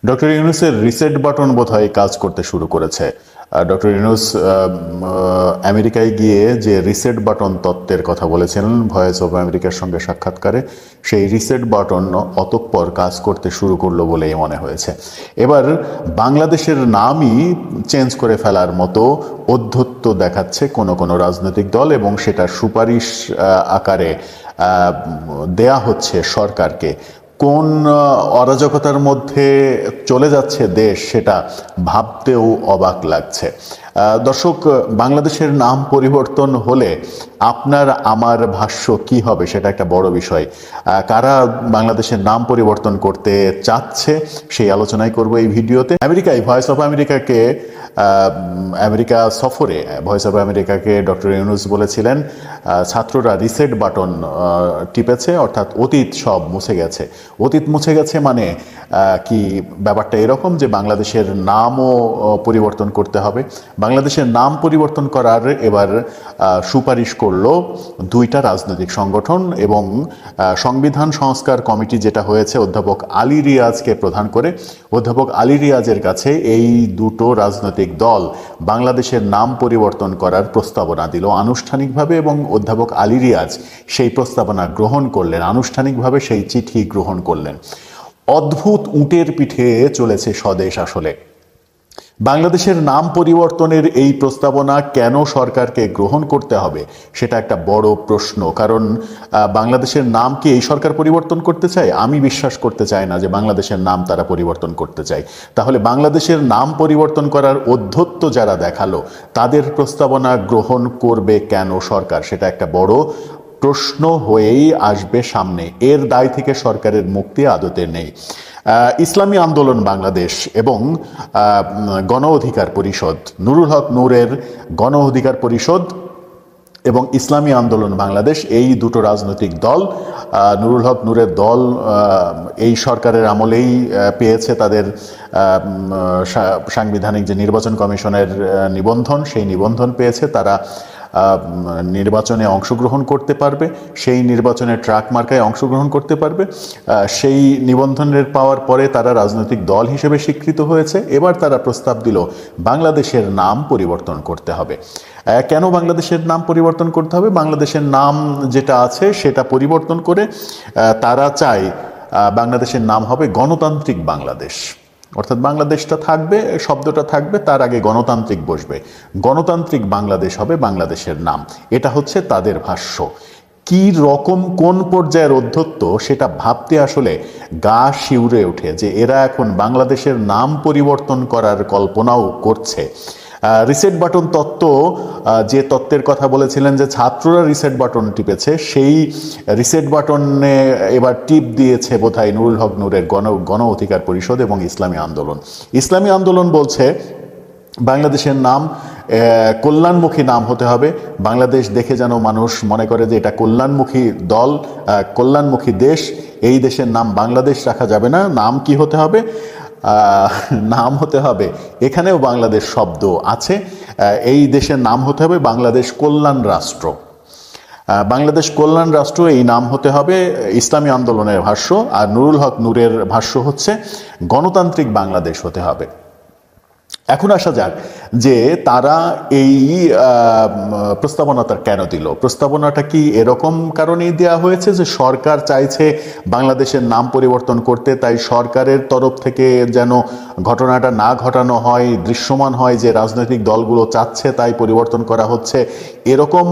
Doctor ইউনূসের reset button বোধহয় কাজ করতে শুরু করেছে। ডক্টর ইউনূস আমেরিকায় গিয়ে যে রিসেট বাটন তত্ত্বের কথা বলেছিলেন ভয়েস অব আমেরিকার সঙ্গে সাক্ষাৎকারে, সেই রিসেট বাটন অতঃপর কাজ করতে শুরু করলো বলেই মনে হয়েছে। এবার বাংলাদেশের নামই চেঞ্জ করে ফেলার মতো অধ্যত্ব দেখাচ্ছে কোনো কোনো রাজনৈতিক দল, এবং সেটা সুপারিশ আকারে দেয়া হচ্ছে সরকারকে। কোন অরাজকতার মধ্যে চলে যাচ্ছে দেশ সেটা ভাবতেও অবাক লাগছে। দর্শক, বাংলাদেশের নাম পরিবর্তন হলে আপনার আমার ভাষ্য কি হবে সেটা একটা বড় বিষয়। কারা বাংলাদেশের নাম পরিবর্তন করতে চাচ্ছে সেই আলোচনাই করব এই ভিডিওতে। আমেরিকায় ভয়েস অফ আমেরিকাকে আমেরিকা সফরে ভয়েস অফ আমেরিকাকে ডক্টর ইউনূস বলেছিলেন ছাত্ররা রিসেট বাটন টিপেছে, অর্থাৎ অতীত সব মুছে গেছে। অতীত মুছে গেছে মানে কি? ব্যাপারটা এরকম যে বাংলাদেশের নামও পরিবর্তন করতে হবে। বাংলাদেশের নাম পরিবর্তন করার এবার সুপারিশ করলো দুইটা রাজনৈতিক সংগঠন, এবং সংবিধান সংস্কার কমিটি যেটা হয়েছে অধ্যাপক আলী রিয়াজকে প্রধান করে, অধ্যাপক আলী রিয়াজের কাছে এই দুটো রাজনৈতিক দল বাংলাদেশের নাম পরিবর্তন করার প্রস্তাবনা দিল আনুষ্ঠানিকভাবে, এবং অধ্যাপক আলী রিয়াজ সেই প্রস্তাবনা গ্রহণ করলেন, আনুষ্ঠানিকভাবে সেই চিঠি গ্রহণ করলেন। অদ্ভুত উটের পিঠে চলেছে স্বদেশ। আসলে বাংলাদেশের নাম পরিবর্তনের এই প্রস্তাবনা কেন সরকারকে গ্রহণ করতে হবে সেটা একটা বড় প্রশ্ন। কারণ বাংলাদেশের নাম কি এই সরকার পরিবর্তন করতে চায়? আমি বিশ্বাস করতে চাই না যে বাংলাদেশের নাম তারা পরিবর্তন করতে চায়। তাহলে বাংলাদেশের নাম পরিবর্তন করার অধ্যত্ব যারা দেখালো তাদের প্রস্তাবনা গ্রহণ করবে কেন সরকার, সেটা একটা বড় প্রশ্ন হয়েই আসবে সামনে। এর দায় থেকে সরকারের মুক্তি আদতে নেই। ইসলামী আন্দোলন বাংলাদেশ এবং গণ অধিকার পরিষদ, নুরুল হক নূরের গণ অধিকার পরিষদ এবং ইসলামী আন্দোলন বাংলাদেশ, এই দুটো রাজনৈতিক দল, নুরুল হক নূরের দল এই সরকারের আমলেই পেয়েছে তাদের সাংবিধানিক যে নির্বাচন কমিশনের নিবন্ধন, সেই নিবন্ধন পেয়েছে। তারা নির্বাচনে অংশগ্রহণ করতে পারবে, সেই নির্বাচনে ট্রাক মার্কায় অংশগ্রহণ করতে পারবে। সেই নিবন্ধনের পাওয়ার পরে তারা রাজনৈতিক দল হিসেবে স্বীকৃত হয়েছে। এবার তারা প্রস্তাব দিল বাংলাদেশের নাম পরিবর্তন করতে হবে। কেন বাংলাদেশের নাম পরিবর্তন করতে হবে? বাংলাদেশের নাম যেটা আছে সেটা পরিবর্তন করে তারা চায় বাংলাদেশের নাম হবে গণতান্ত্রিক বাংলাদেশ। অর্থাৎ বাংলাদেশটা থাকবে, শব্দটা থাকবে, তার আগে গণতান্ত্রিক বসবে, গণতান্ত্রিক বাংলাদেশ হবে বাংলাদেশের নাম। এটা হচ্ছে তাদের ভাষ্য। কি রকম কোন পর্যায়ের অধ্যত্ব সেটা ভাবতে আসলে গা শিউরে ওঠে যে এরা এখন বাংলাদেশের নাম পরিবর্তন করার কল্পনাও করছে। রিসেট বাটন তত্ত্ব, যে তত্ত্বের কথা বলেছিলেন যে ছাত্ররা রিসেট বাটন টিপেছে, সেই রিসেট বাটনে এবার টিপ দিয়েছে বোধহয় নুরুল হক নূরের গণ অধিকার পরিষদ এবং ইসলামী আন্দোলন। ইসলামী আন্দোলন বলছে বাংলাদেশের নাম কল্যাণমুখী নাম হতে হবে। বাংলাদেশ দেখে যেন মানুষ মনে করে যে এটা কল্যাণমুখী দল, কল্যাণমুখী দেশ। এই দেশের নাম বাংলাদেশ রাখা যাবে না। নাম কি হতে হবে? নাম হতে হবে, এখানেও বাংলাদেশ শব্দ আছে, এই দেশের নাম হতে হবে বাংলাদেশ কল্যাণ রাষ্ট্র। বাংলাদেশ কল্যাণ রাষ্ট্র এই নাম হতে হবে ইসলামী আন্দোলনের ভাষ্য। আর নুরুল হক নূরের ভাষ্য হচ্ছে গণতান্ত্রিক বাংলাদেশ হতে হবে। এখন আসা যাক যে তারা এই প্রস্তাবনাটা কেন দিল। প্রস্তাবনাটা কি এরকম কারণেই দেওয়া হয়েছে যে সরকার চাইছে বাংলাদেশের নাম পরিবর্তন করতে, তাই সরকারের তরফ থেকে যেন ঘটনাটা না ঘটানো হয়, দৃশ্যমান হয় যে রাজনৈতিক দলগুলো চাচ্ছে তাই পরিবর্তন করা হচ্ছে, এরকম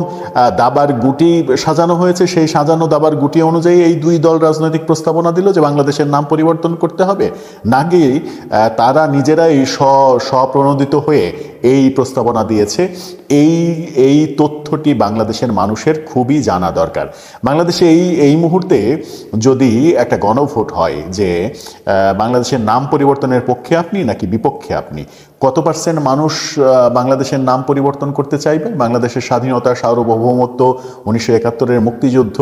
দাবার গুটি সাজানো হয়েছে। সেই সাজানো দাবার গুটি অনুযায়ী এই দুই দল রাজনৈতিক প্রস্তাবনা দিল যে বাংলাদেশের নাম পরিবর্তন করতে হবে, নাকি তারা নিজেরাই স্বপ্রণোদিত হয়ে এই প্রস্তাবনা দিয়েছে? এই তথ্যটি বাংলাদেশের মানুষের খুবই জানা দরকার। বাংলাদেশে এই মুহূর্তে যদি একটা গণভোট হয় যে বাংলাদেশের নাম পরিবর্তনের পক্ষে আপনি নাকি বিপক্ষে আপনি, কত পার্সেন্ট মানুষ বাংলাদেশের নাম পরিবর্তন করতে চাইবে? বাংলাদেশের স্বাধীনতা, সার্বভৌমত্ব, 1971-এর মুক্তিযুদ্ধ,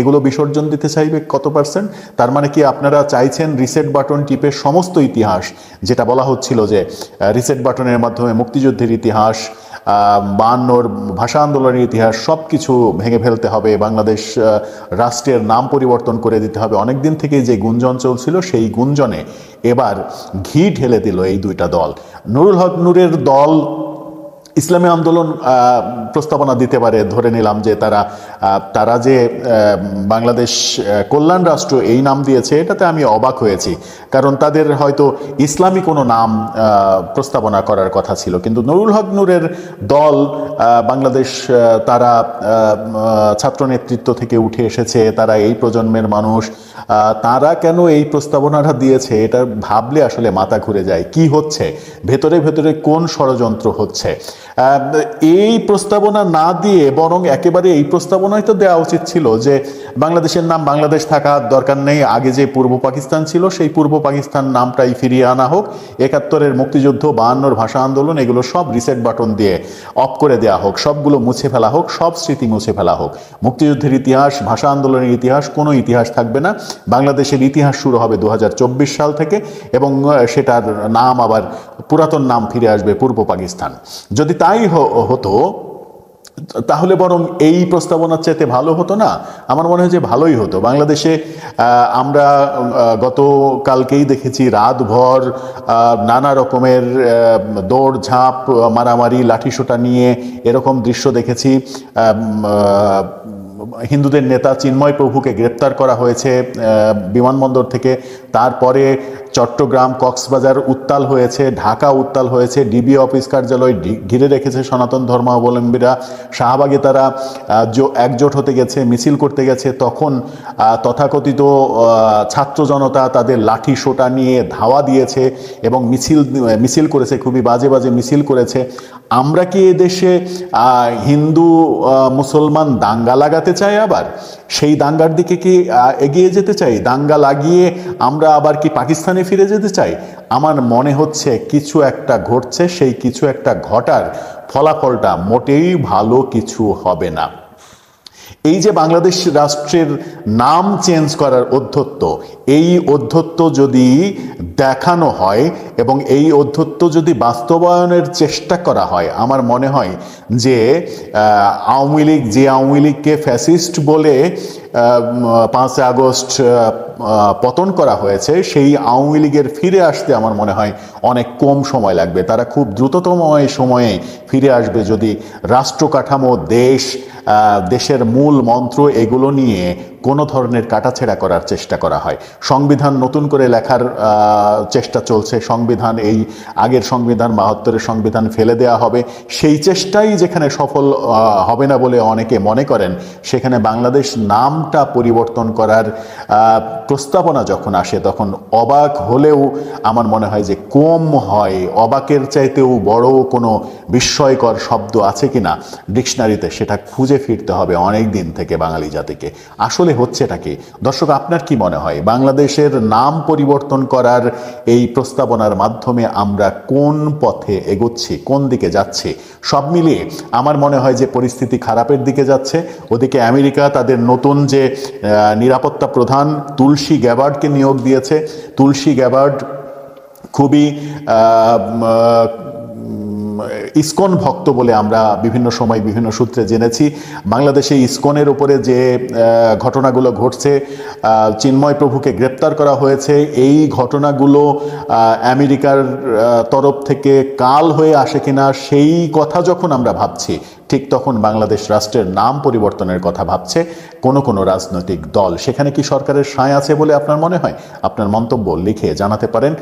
এগুলো বিসর্জন দিতে চাইবে কত পার্সেন্ট? তার মানে কি আপনারা চাইছেন রিসেট বাটন টিপে সমস্ত ইতিহাস, যেটা বলা হচ্ছিল যে রিসেট বাটনের মাধ্যমে মুক্তিযুদ্ধের ইতিহাস, বায়ান্নর ভাষা আন্দোলনের ইতিহাস সব কিছু ভেঙে ফেলতে হবে, বাংলাদেশ রাষ্ট্রের নাম পরিবর্তন করে দিতে হবে, অনেক দিন থেকেই যে গুঞ্জন চলছিল সেই গুঞ্জনে এবার ঘি ঢেলে দিল এই দুইটা দল। নুরুল হক নূরের দল ইসলামী আন্দোলন প্রস্তাবনা দিতে পারে, ধরে নিলাম যে তারা যে বাংলাদেশ কল্যাণ রাষ্ট্র এই নাম দিয়েছে, এটাতে আমি অবাক হয়েছি, কারণ তাদের হয়তো ইসলামী কোনো নাম প্রস্তাবনা করার কথা ছিল। কিন্তু নুরুল হক নূরের দল বাংলাদেশ, তারা ছাত্র নেতৃত্ব থেকে উঠে এসেছে, তারা এই প্রজন্মের মানুষ, তারা কেন এই প্রস্তাবনাটা দিয়েছে এটা ভাবলে আসলে মাথা ঘুরে যায়। কি হচ্ছে ভেতরে ভেতরে, কোন ষড়যন্ত্র হচ্ছে? এই প্রস্তাবনা না দিয়ে বরং একেবারে এই প্রস্তাবনাই তো দেওয়া উচিত ছিল যে বাংলাদেশের নাম বাংলাদেশ থাকা দরকার নেই, আগে যে পূর্ব পাকিস্তান ছিল সেই পূর্ব পাকিস্তান নামটাই ফিরিয়ে আনা হোক, 71-এর মুক্তিযুদ্ধ, 52-র ভাষা আন্দোলন, এগুলো সব রিসেট বাটন দিয়ে অফ করে দেওয়া হোক, সবগুলো মুছে ফেলা হোক, সব স্মৃতি মুছে ফেলা হোক। মুক্তিযুদ্ধের ইতিহাস, ভাষা আন্দোলনের ইতিহাস, কোনো ইতিহাস থাকবে না। বাংলাদেশের ইতিহাস শুরু হবে 2024 সাল থেকে, এবং সেটার নাম আবার পুরাতন নাম ফিরে আসবে পূর্ব পাকিস্তান। যদি তাই হতো তাহলে বরং এই প্রস্তাবনার চাইতে ভালো হতো না? আমার মনে হয় যে ভালোই হতো। বাংলাদেশে আমরা গতকালকেই দেখেছি রাতভর নানা রকমের দৌড়ঝাঁপ, মারামারি, লাঠিসোঁটা নিয়ে এরকম দৃশ্য দেখেছি। হিন্দুদের নেতা চিন্ময় প্রভুকে গ্রেপ্তার করা হয়েছে বিমানবন্দর থেকে, তারপরে চট্টগ্রাম, কক্সবাজার উত্তাল হয়েছে, ঢাকা উত্তাল হয়েছে, ডিবি অফিস কার্যালয় ঘিরে রেখেছে সনাতন ধর্মাবলম্বীরা। শাহবাগে তারা একজোট হতে গেছে, মিছিল করতে গেছে, তখন তথাকথিত ছাত্র জনতা তাদের লাঠি সোঁটা নিয়ে ধাওয়া দিয়েছে এবং মিছিল করেছে, খুবই বাজে বাজে মিছিল করেছে। আমরা কি এদেশে হিন্দু মুসলমান দাঙ্গা লাগাতে চাই? আবার সেই দাঙ্গার দিকে কি এগিয়ে যেতে চাই? দাঙ্গা লাগিয়ে আমরা আবার কি পাকিস্তানে ফিরে যেতে চাই? আমার মনে হচ্ছে কিছু একটা ঘটছে, সেই কিছু একটা ঘটার ফলাফলটা মোটেই ভালো কিছু হবে না। এই যে বাংলাদেশ রাষ্ট্রের নাম চেঞ্জ করার অধ্যত্ব, এই অধ্যত্ব যদি দেখানো হয় এবং এই অধ্যত্ব যদি বাস্তবায়নের চেষ্টা করা হয়, আমার মনে হয় যে আওয়ামী লীগকে ফ্যাসিস্ট বলে 5 আগস্ট পতন করা হয়েছে, সেই আওয়ামী লীগের ফিরে আসতে আমার মনে হয় অনেক কম সময় লাগবে। তারা খুব দ্রুততম সময়ে ফিরে আসবে যদি রাষ্ট্র কাঠামো, দেশের মূল মন্ত্র এগুলো নিয়ে কোনো ধরনের কাটাছেঁড়া করার চেষ্টা করা হয়। সংবিধান নতুন করে লেখার চেষ্টা চলছে, সংবিধান, এই আগের সংবিধান 72-এর সংবিধান ফেলে দেওয়া হবে। সেই চেষ্টাই যেখানে সফল হবে না বলে অনেকে মনে করেন, সেখানে বাংলাদেশ নামটা পরিবর্তন করার প্রস্তাবনা যখন আসে তখন অবাক হলেও আমার মনে হয় যে কম হয়। অবাকের চাইতেও বড় কোনো বিস্ময়কর শব্দ আছে কিনা ডিকশনারিতে, সেটা খুঁজে ফিরতে হবে অনেক দিন থেকে বাঙালি জাতিকে। আসলে হচ্ছেটা কি? দর্শক, আপনার কি মনে হয় বাংলাদেশের নাম পরিবর্তন করার এই প্রস্তাবনার মাধ্যমে আমরা কোন পথে এগোচ্ছি, কোন দিকে যাচ্ছি? সব মিলিয়ে আমার মনে হয় যে পরিস্থিতি খারাপের দিকে যাচ্ছে। ওদিকে আমেরিকা তাদের নতুন যে নিরাপত্তা প্রধান তুলসী গ্যাবার্ডকে নিয়োগ দিয়েছে। তুলসী গ্যাবার্ড খুবই ইসকন ভক্ত বলে আমরা বিভিন্ন সময় বিভিন্ন সূত্রে জেনেছি। বাংলাদেশে ইসকনের উপরে যে ঘটনাগুলো ঘটছে, চিন্ময় প্রভুকে গ্রেপ্তার করা হয়েছে, এই ঘটনাগুলো আমেরিকার তরফ থেকে কাল হয়ে আসে কিনা সেই কথা যখন আমরা ভাবছি, ঠিক তখন বাংলাদেশ রাষ্ট্রের নাম পরিবর্তনের কথা ভাবছে কোনো রাজনৈতিক দল। সেখানে কি সরকারের সায় আছে বলে আপনার মনে হয়? আপনার মন্তব্য লিখে জানাতে পারেন।